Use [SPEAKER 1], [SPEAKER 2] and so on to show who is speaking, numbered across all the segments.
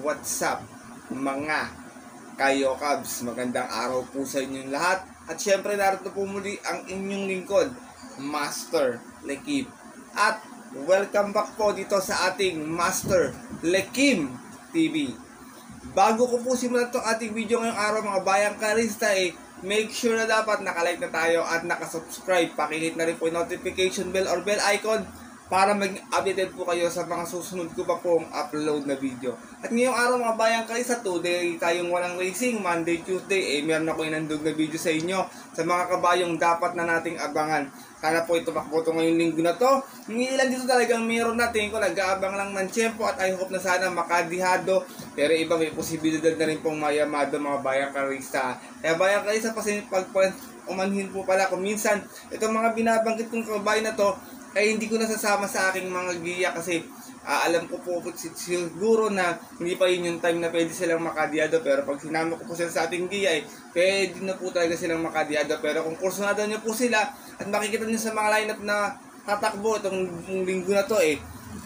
[SPEAKER 1] What's up mga kayo Cubs? Magandang araw po sa inyong lahat. At syempre narito po muli ang inyong lingkod, Master Lekim. At welcome back po dito sa ating Master Lekim TV. Bago ko po simulan itong ating video ngayong araw mga bayang karista, make sure na dapat nakalike na tayo at nakasubscribe. Pakihit na rin po yung notification bell or bell icon para maging updated po kayo sa mga susunod ko pa pong upload na video. At ngayong araw mga bayang karista, today tayong walang racing, Monday, Tuesday, meron ako inandog na video sa inyo sa mga kabayong dapat na nating abangan. Sana po ito makbo ito ngayong linggo na to. Yung ilan dito talagang meron natin ko nag-aabang lang ng tiyempo at I hope na sana makadihado. Pero iba may posibilidad na rin pong mayamado mga bayang karista. Kaya bayang karista, umanhin po pala kung minsan itong mga binabanggit kong kabayo na to ay hindi ko nasasama sa aking mga giya kasi alam ko po siguro na hindi pa yun yung time na pwede silang makadiyado. Pero pag sinama ko po sila sa ating giya pwede na po talaga silang makadiyado. Pero kung kursunado nyo po sila at makikita nyo sa mga lineup na tatakbo itong linggo na to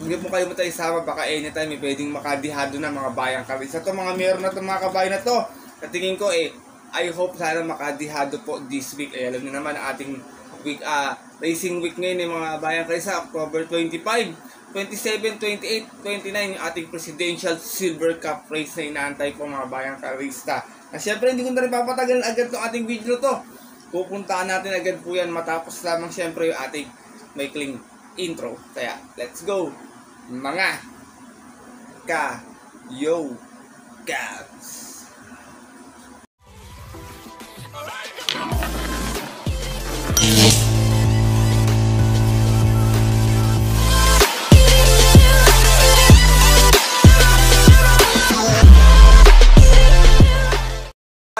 [SPEAKER 1] hindi po kayo matay sama, baka anytime pwedeng makadihado na mga bayang karista. Ito mga meron na itong mga kabayo na to, katingin ko I hope sana makadihado po this week. Alam nyo naman ating week, racing week ngayon mga bayang karista, October 25, 27, 28, 29 yung ating Presidential Silver Cup race na inaantay po mga bayang karista. Na syempre hindi ko na rin papatagal agad itong ating video to. Pupuntaan natin agad po yan matapos lamang syempre yung ating maikling intro. Kaya let's go mga kayo Cubs.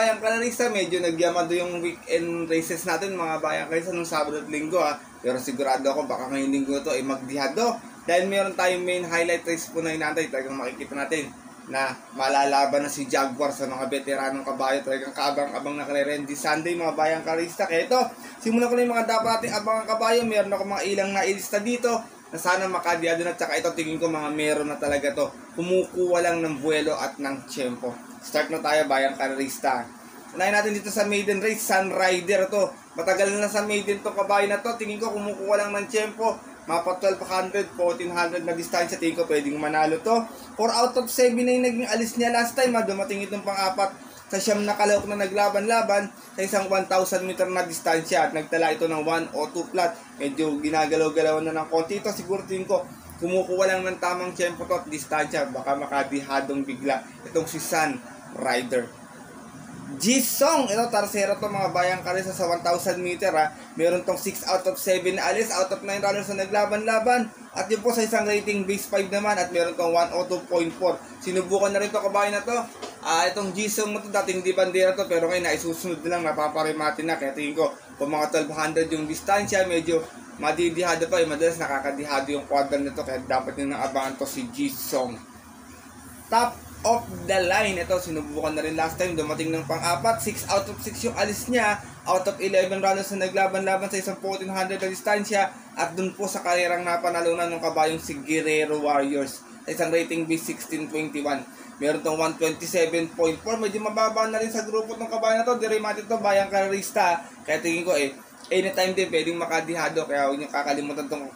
[SPEAKER 1] Bayang karista, medyo nagyamado yung weekend races natin mga bayang karista nung Sabado at Linggo pero sigurado ako baka ngayong linggo ito magdihado dahil meron tayong main highlight race po na inaantay. Talagang makikita natin na malalaban na si Jaguar sa mga veteranong kabayo. Talagang kaabang-abang na kare-rendi Sunday mga bayang karista. Kaya ito, simulan ko na yung mga dapat nating abangang kabayo. Meron ako mga ilang nailista dito na sana makadiyado na. Tsaka ito tingin ko mga meron na talaga to. Kumukuha lang ng buwelo at ng tiyempo. Start na tayo bayang karista. Unahin natin dito sa maiden race, Sun Rider to. Matagal na sa maiden to kabayo na to. Tingin ko kumukuha lang ng tiyempo. Mapa 1200, 1400 na distansya. Tingin ko pwedeng manalo to. 4 out of 7 na yung naging alis niya last time. Dumating itong pang-apat sa siyam na kalawak na naglaban-laban sa isang 1,000 meter na distansya. At nagtala ito ng 1 o 2 flat. Medyo ginagalaw-galawan na ng konti ito. Siguro tingin ko kumukuha lang ng tamang tiyempo to at distansya. Baka makadihadong bigla itong si Sun Rider. Jisong, ito tarsera to mga bayang karista sa 1,000 meter Meron tong 6 out of 7 na alis, out of 9 runners na naglaban-laban. At yun po sa isang rating base 5 naman at meron tong 102.4. Sinubukan na rin to kabayo na to. Itong Jisong mo to, dating di bandera to pero ngayon naisusunod na lang, napaparimati na. Kaya tingin ko kung mga 1,200 yung distansya, medyo madidihado pa. Madalas nakakadihado yung quadrant nito kaya dapat nyo nang abangan to si Jisong. Top of the line. Ito, sinubukan na rin last time. Dumating ng pang-apat. 6 out of 6 yung alis niya. Out of 11 runners na naglaban-laban sa isang 1,400 na distansya. At dun po sa karerang napanalunan ng kabayong si Guerrero Warriors. Sa isang rating base 1621. Meron tong 127.4. Medyo mababa na rin sa grupo ng kabayo na to. Dirimati to, bayang karista. Kaya tingin ko anytime din pwedeng makadihado. Kaya huwag nyo kakalimutan tong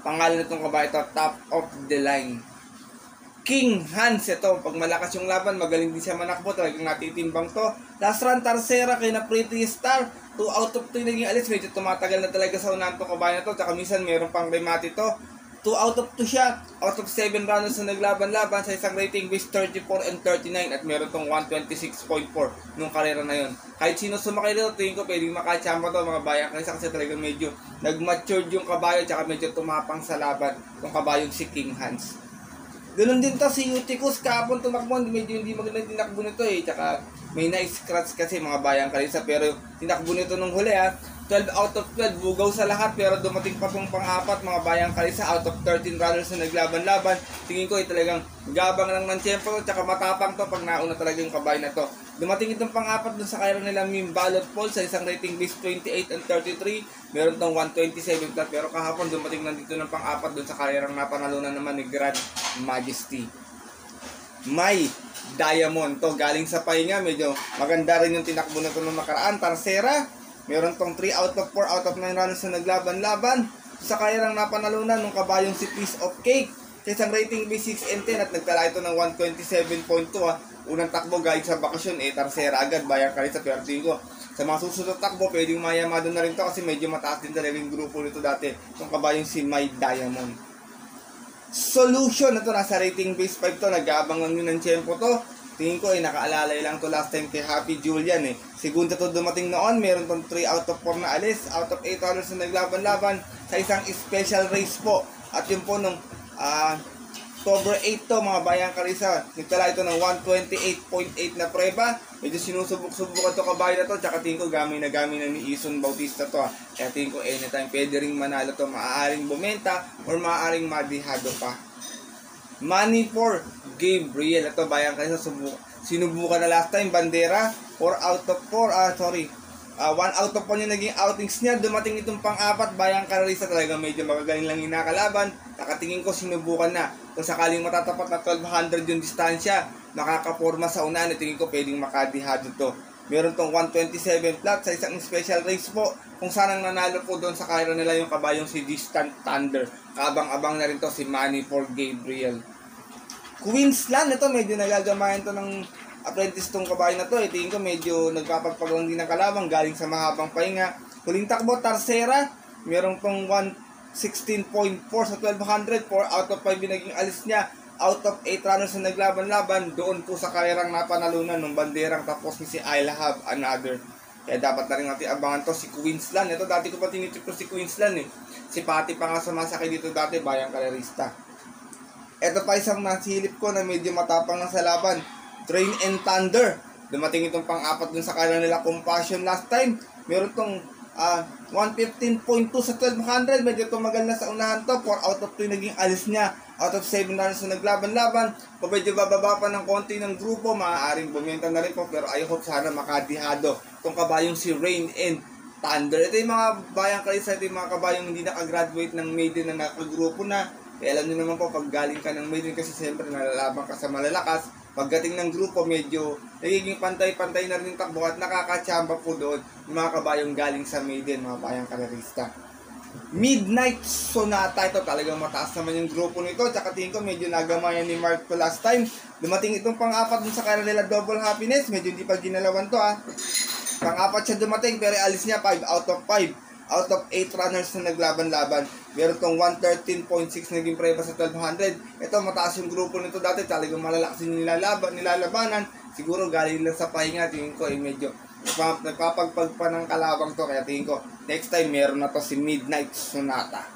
[SPEAKER 1] pangalan na tong kabayo to. Top of the line. King Hans, ito, pag malakas yung laban, magaling din siya manakbo, talagang natitimbang to. Last run, tarsera, kay na Pretty Star, 2 out of 3 naging alis, medyo tumatagal na talaga sa unahan to kabayan na to, tsaka minsan meron pang remati to. 2 out of 2 siya, out of 7 runners na naglaban-laban sa isang rating base 34 and 39 at meron tong 126.4 nung karera na yon. Kahit sino sumakay dito, tingin ko pwedeng makachamba to mga bayang kasi talagang medyo nag-matured yung kabayo, tsaka medyo tumapang sa laban yung kabayong si King Hans. Ganun din to si Uticus, kahapon tumakbo, medyo hindi magandang tinakbo nito tsaka may na-scratch kasi mga bayang karista pero tinakbo nito nung huli 12 out of 12, bugaw sa lahat pero dumating pa pong pang-apat mga bayang karista out of 13 runners na naglaban-laban. Tingin ko talagang gabang lang ng tiyempo tsaka matapang to pag nauna talaga yung kabayo na to. Dumating itong pang-apat dun sa kailan nila Mim Ballot Poll sa isang rating base 28 and 33. Meron tong 127 flat pero kahapon dumating nandito ng pang-apat dun sa karerang napanalunan naman ni Grand Majesty. My Diamond. To galing sa pahinga, medyo maganda rin yung tinakbo na to nung nakaraan. Tarsera, meron tong 3 out of 4 out of 9 runners na naglaban-laban. Sa kayarang napanalunan ng kabayong si Piece of Cake sa isang rating B6 and 10 at nagtala ito ng 127.2 Unang takbo galing sa bakasyon, tarsera agad, Bayang Carissa. Pero tingin ko, sa mga susunod takbo, pwedeng mayamado na rin to kasi medyo mataas din talaga yung grupo nito dati. Itong kabayong si My Diamond. Solution, ito nasa rating base 5 to, nag-aabang lang yun ng tiyempo to. Tingin ko nakaalalay lang to last time kay Happy Julian Segunda to dumating noon, meron tong 3 out of 4 na alis, out of 8 runners na naglaban-laban sa isang special race po. At yun po nung October 8 to mga Bayang Carissa, nagtala ito ng 128.8 na preba. Medyo sinusubok-subukan to kabayan na to, tsaka tingin ko gamay na ni Ison Bautista to Kaya tingin ko anytime pwede ring manalo to, maaaring bumenta or maaaring madihado pa. Money for Gabriel, ito Bayang Carissa, sinubukan na last time, Bandera, 4 out of 4, 1 out of 1 yung naging outings niya. Dumating itong pang-apat, Bayang Carissa, talaga medyo magagaling lang yung nakalaban. Nakatingin ko sinubukan na. Kung sakaling matatapat na 1200 yung distansya, makakaporma sa unahan, tingin ko pwedeng makadihado to. Meron tong 127 flat sa isang special race po. Kung saan ang nanalo po doon sa kaira nila yung kabayong si Distant Thunder. Kaabang-abang na rin to si Money for Gabriel. Queensland, ito medyo nagagamayan to ng apprentice tong kabayan na to. Tingin ko medyo nagpapagpaglang din ng kalabang galing sa mahabang pahinga. Huling takbo, Tarsera, merong tong 116.4 sa 1200, 4 out of 5 naging alis niya. Out of 8 runners na naglaban-laban, doon po sa karirang napanalunan ng banderang tapos ni si I'll Have Another. Kaya dapat na rin natin abangan to si Queensland. Ito dati ko pa tinitip ko si Queensland Si Patty pa nga sumasakay dito dati, Bayang Carrerista. Ito pa isang nasilip ko na medyo matapang na sa laban, Train and Thunder. Dumating itong pang-apat dun sa kanya nila Compassion last time. Meron tong 115.2 sa 1200. Medyo tumagal na sa unahan to. 4 out of 2 naging alis niya. Out of 7 runners na naglaban-laban. Kung medyo bababa pa ng konti ng grupo, maaaring bumenta na rin po. Pero I hope sana makadihado itong kabayong si Rain and Thunder. Ito yung mga Bayang Carissa, ito yung mga kabayong hindi nakagraduate ng maiden na nakagrupo na. Kaya alam nyo naman po, pag galing ka ng maiden kasi siyempre nalalaban ka sa malalakas. Pagdating ng grupo, medyo nagiging pantay-pantay na rin takbo at nakakatsamba po doon yung mga kabayong galing sa maiden, mga Bayang Carrerista. Midnight Sonata, ito talagang mataas naman yung grupo nito. Tsaka tingin ko medyo nagamayan ni Mark to last time. Dumating itong pang-apat dun sa kaya nila Double Happiness. Medyo hindi pa ginalawan to Pang-apat siya dumating pero alis niya 5 out of 5. Out of 8 runners na naglaban-laban. Meron tong 113.6 naging preba sa 1200. Ito mataas yung grupo nito dati. Talagang malalakas yung nilalabanan. Siguro galing lang sa pahinga. Tingin ko medyo nagpapagpag pa ng kalabang to. Kaya tingin ko next time meron na to si Midnight Sonata.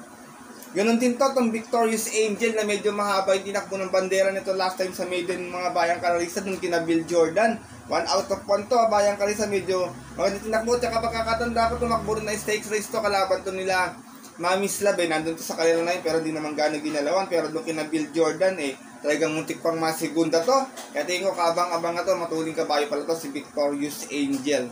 [SPEAKER 1] Ganun din to, itong Victorious Angel na medyo mahaba yung tinakbo ng bandera nito last time sa maiden mga Bayang Carrissa nung kina Bill Jordan. 1 out of 1 to, Bayang Carrissa medyo maganda tinakbo. Tsaka pagkakatanda ko tumakbo rin na stakes race to, kalaban to nila Mami Slab nandun to sa kanila na yun pero di naman gano'ng ginalawan. Pero doon kina Bill Jordan talagang muntik pang masigunda to. Kaya tingin ko kabang-abang na to, matuling kabayo pala to si Victorious Angel.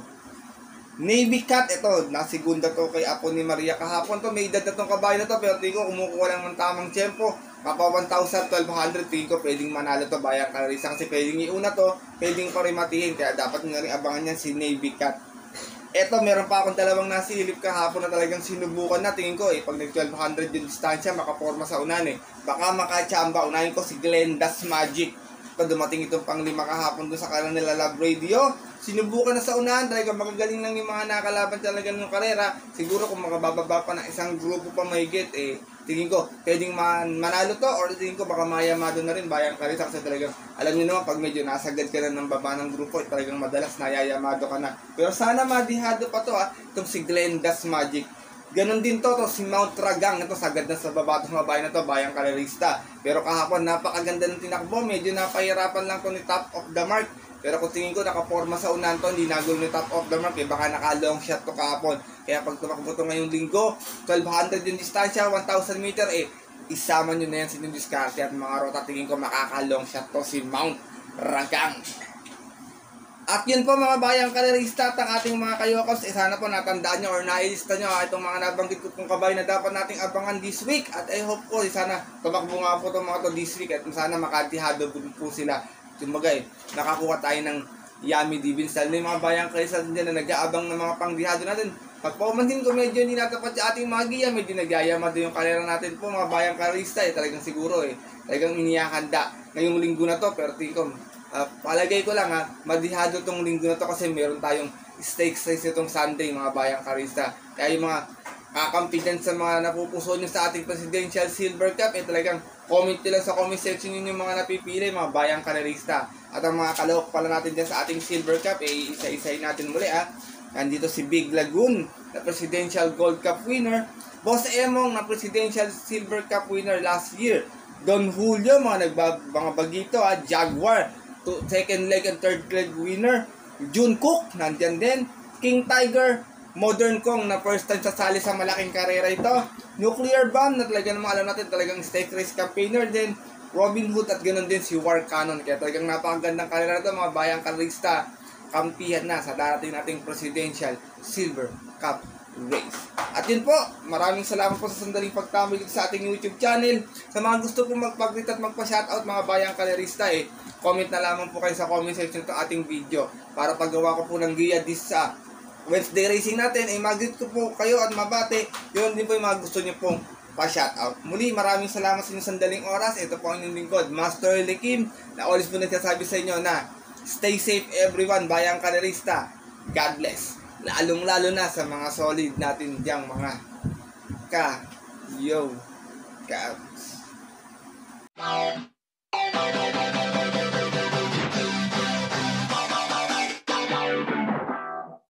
[SPEAKER 1] Navy Cat, ito, nasigunda to kay Apo ni Maria kahapon to. May edad na tong kabayo na to, pero tingin ko kumukuha lang ng tamang tiyempo. Kapa 1,000, 1,200, tingin ko pwedeng manalo to Bayang Carrissa kasi pwedeng iuna to, pwedeng parimatiin. Kaya dapat nyo na rin abangan yan si Navy Cat. Ito, meron pa akong dalawang nasilip kahapon na talagang sinubukan na. Tingin ko pag nag-1200 yung distansya, makaporma sa unan Baka makachamba, unahin ko si Glenda's Magic. Ito, dumating itong pang-5 kahapon dun sa kanila nila Love Radio. Sinubukan na sa unahan, talagang magagaling lang yung mga nakalaban talaga ng karera. Siguro kung makabababa pa ng isang grupo pa mahigit, tingin ko pwedeng manalo to or tingin ko baka mayamado na rin Bayang Carrissa kasi talagang alam niyo naman pag medyo nasagad ka na ng baba ng grupo, talagang madalas nayayamado ka na. Pero sana madihado pa to itong si Glenda's Magic. Ganon din to si Mount Ragang. Ito sagad na sa baba itong mabayan na to, Bayang Carrerista. Pero kahapon napakaganda ng tinakbo, medyo napahirapan lang to ni Top of the Mark. Pero kung tingin ko nakaporma sa unahan to, hindi nagulo ni Top of the Mark baka naka-long shot to kahapon. Kaya pag tumakbo to ngayong linggo, 1,200 yung distansya, 1,000 meter isama nyo na yan sa inyong diskarte at mga rota. Tingin ko makaka-long shot to si Mount Ragang. At yun po mga Bayang Carrerista at ang ating mga kayokos, sana po natandaan nyo or nailista nyo itong mga nabanggit ko pong kabay na dapat nating abangan this week. At I hope po sana tumakbo nga po itong mga to this week at sana makatihado po sila Kumbaga nakakuha tayo ng yummy divins. Lalo yung mga bayang karista dyan na nag-aabang ng mga pangdihado natin. Pag paumansin ko medyo hindi natapat sa ating mga giya, medyo nagyayama din yung karera natin po mga bayang karista talagang siguro talagang inihahanda ngayong linggo na to. Pero tingko, palagay ko lang madihado tong linggo na to kasi meron tayong stakes race itong Sunday mga bayang karista. Kaya yung mga kakampi dyan sa mga napupuso nyo sa ating Presidential Silver Cup, talagang comment nyo lang sa comment section yun yung mga napipili, mga bayang karerista. At ang mga kalawak pala natin dyan sa ating Silver Cup, isa-isahin natin muli Nandito si Big Lagoon, na Presidential Gold Cup winner. Boss Emong, na Presidential Silver Cup winner last year. Don Julio, mga bagito Jaguar, second leg and third leg winner. June Cook, nandyan din. King Tiger, Modern Kong, na first time sasali sa malaking karera ito. Nuclear Bomb, na talaga naman alam natin, talagang stake race campaigner din. Robin Hood at ganoon din si War Cannon. Kaya talagang napakagandang karera ito mga bayang karista. Kampihan na sa darating nating Presidential Silver Cup race. At yun po, maraming salamat po sa sandaling pagtambay dito sa ating YouTube channel. Sa mga gusto pong magpag-greet at magpa-shoutout mga bayang kalerista comment na lamang po kayo sa comment section ng ating video para paggawa ko po ng giya this sa Wednesday racing natin mag-greet ko po kayo at mabate. Yun din po yung mga gusto nyo pong pa-shoutout. Muli, maraming salamat sa inyong sandaling oras. Ito po ang inyong lingkod, Master Likim, na always po nagsasabi sa inyo na stay safe everyone, bayang kalerista. God bless. Lalong-lalo na sa mga solid natin diyang mga Cubs.